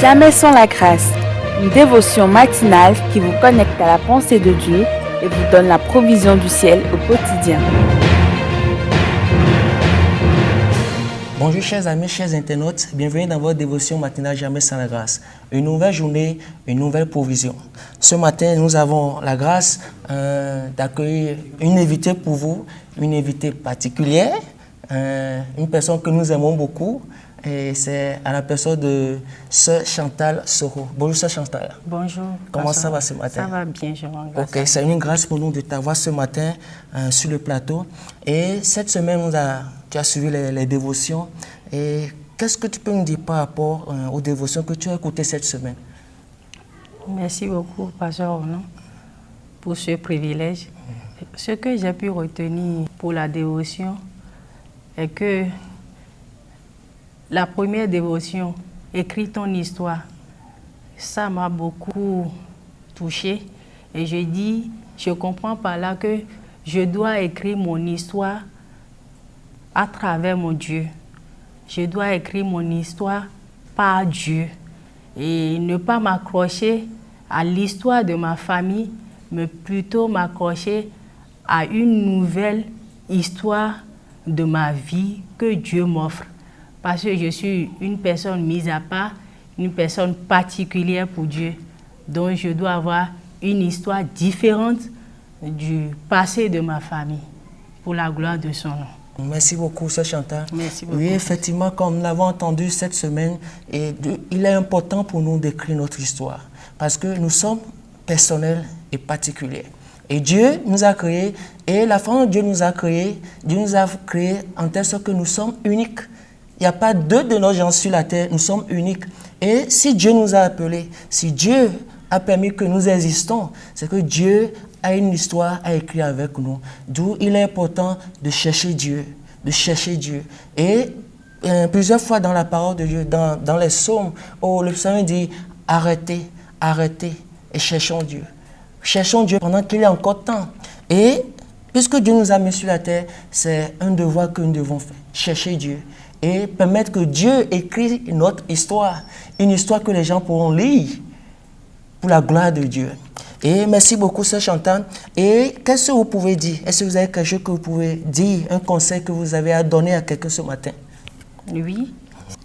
Jamais sans la grâce, une dévotion matinale qui vous connecte à la pensée de Dieu et vous donne la provision du ciel au quotidien. Bonjour chers amis, chers internautes, bienvenue dans votre dévotion matinale Jamais sans la grâce. Une nouvelle journée, une nouvelle provision. Ce matin, nous avons la grâce d'accueillir une invitée pour vous, une invitée particulière, une personne que nous aimons beaucoup, et c'est à la personne de Sœur Chantal Soro. Bonjour Sœur Chantal. Bonjour. Comment ça va ce matin? Ça va bien, je vous remercie. Ok, c'est une grâce pour nous de t'avoir ce matin sur le plateau. Et cette semaine, tu as suivi les dévotions. Et qu'est-ce que tu peux nous dire par rapport aux dévotions que tu as écoutées cette semaine? Merci beaucoup, Pasteur Ronan, pour ce privilège. Ce que j'ai pu retenir pour la dévotion est que la première dévotion, écris ton histoire, ça m'a beaucoup touchée. Et je comprends par là que je dois écrire mon histoire à travers mon Dieu. Je dois écrire mon histoire par Dieu et ne pas m'accrocher à l'histoire de ma famille, mais plutôt m'accrocher à une nouvelle histoire de ma vie que Dieu m'offre. Parce que je suis une personne mise à part, une personne particulière pour Dieu. Donc je dois avoir une histoire différente du passé de ma famille, pour la gloire de son nom. Merci beaucoup, Sœur Chantal. Merci beaucoup. Oui, effectivement, comme nous l'avons entendu cette semaine, il est important pour nous d'écrire notre histoire. Parce que nous sommes personnels et particuliers. Et Dieu nous a créés, et la façon dont Dieu nous a créés en telle sorte que nous sommes uniques. Il n'y a pas deux de nos gens sur la terre, nous sommes uniques. Et si Dieu nous a appelés, si Dieu a permis que nous existons, c'est que Dieu a une histoire à écrire avec nous. D'où il est important de chercher Dieu, de chercher Dieu. Et plusieurs fois dans la parole de Dieu, dans les psaumes, le psaume dit « Arrêtez, arrêtez et cherchons Dieu ». Cherchons Dieu pendant qu'il y a encore temps. Et puisque Dieu nous a mis sur la terre, c'est un devoir que nous devons faire, chercher Dieu. Et permettre que Dieu écrive notre histoire, une histoire que les gens pourront lire pour la gloire de Dieu. Et merci beaucoup, Sœur Chantal. Et qu'est-ce que vous pouvez dire? Est-ce que vous avez quelque chose que vous pouvez dire, un conseil que vous avez à donner à quelqu'un ce matin? Oui,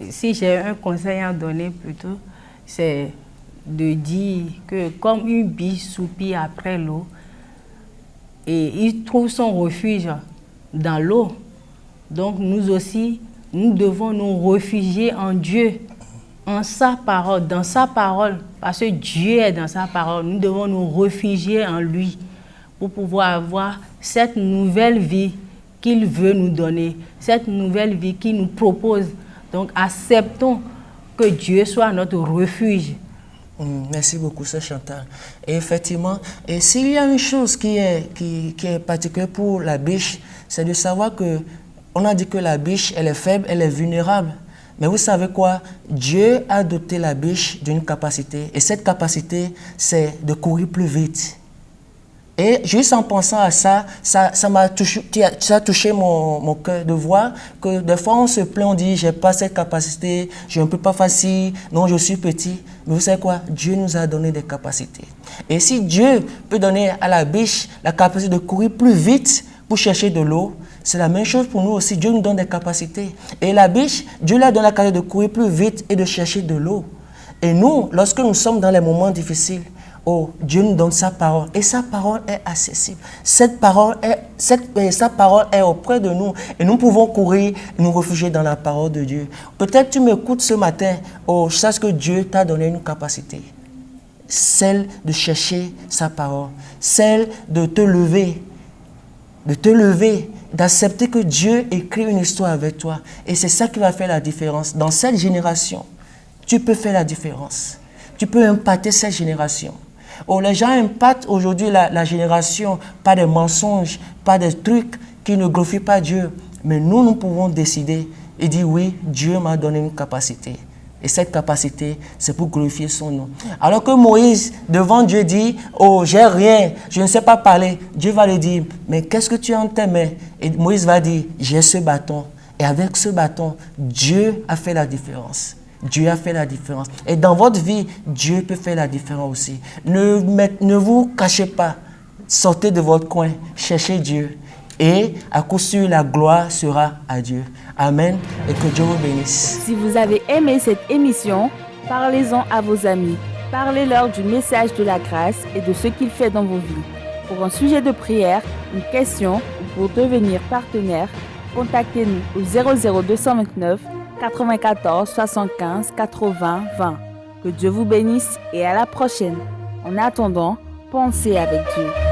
si j'ai un conseil à donner plutôt, c'est de dire que comme une biche soupire après l'eau, et il trouve son refuge dans l'eau, donc nous aussi, nous devons nous réfugier en Dieu, en sa parole, dans sa parole, parce que Dieu est dans sa parole. Nous devons nous réfugier en lui pour pouvoir avoir cette nouvelle vie qu'il veut nous donner, cette nouvelle vie qu'il nous propose. Donc acceptons que Dieu soit notre refuge. Merci beaucoup, Sœur Chantal. Et effectivement, et s'il y a une chose qui est particulière pour la biche, c'est de savoir que on a dit que la biche, elle est faible, elle est vulnérable. Mais vous savez quoi? Dieu a doté la biche d'une capacité. Et cette capacité, c'est de courir plus vite. Et juste en pensant à ça, ça m'a touché, ça a touché mon cœur de voir que des fois on se plaint, on dit j'ai pas cette capacité, je ne peux pas faire ci, non je suis petit. Mais vous savez quoi? Dieu nous a donné des capacités. Et si Dieu peut donner à la biche la capacité de courir plus vite pour chercher de l'eau, c'est la même chose pour nous aussi. Dieu nous donne des capacités. Et la biche, Dieu lui donne la capacité de courir plus vite et de chercher de l'eau. Et nous, lorsque nous sommes dans les moments difficiles, Dieu nous donne sa parole. Et sa parole est accessible. Sa parole est auprès de nous. Et nous pouvons courir, nous réfugier dans la parole de Dieu. Peut-être tu m'écoutes ce matin. Je sais que Dieu t'a donné une capacité. Celle de chercher sa parole. Celle de te lever. D'accepter que Dieu écrit une histoire avec toi. Et c'est ça qui va faire la différence. Dans cette génération, tu peux faire la différence. Tu peux impacter cette génération. Les gens impactent aujourd'hui la génération par des mensonges, par des trucs qui ne glorifient pas Dieu. Mais nous pouvons décider et dire oui, Dieu m'a donné une capacité. Et cette capacité, c'est pour glorifier son nom. Alors que Moïse, devant Dieu, dit « Oh, j'ai rien, je ne sais pas parler », Dieu va lui dire « Mais qu'est-ce que tu as en tes mains ?» Et Moïse va dire « J'ai ce bâton. » Et avec ce bâton, Dieu a fait la différence. Dieu a fait la différence. Et dans votre vie, Dieu peut faire la différence aussi. Ne vous cachez pas. Sortez de votre coin, cherchez Dieu. Et à coup sûr, la gloire sera à Dieu. Amen. Et que Dieu vous bénisse. Si vous avez aimé cette émission, parlez-en à vos amis. Parlez-leur du message de la grâce et de ce qu'il fait dans vos vies. Pour un sujet de prière, une question ou pour devenir partenaire, contactez-nous au 00229 94 75 80 20. Que Dieu vous bénisse et à la prochaine. En attendant, pensez avec Dieu.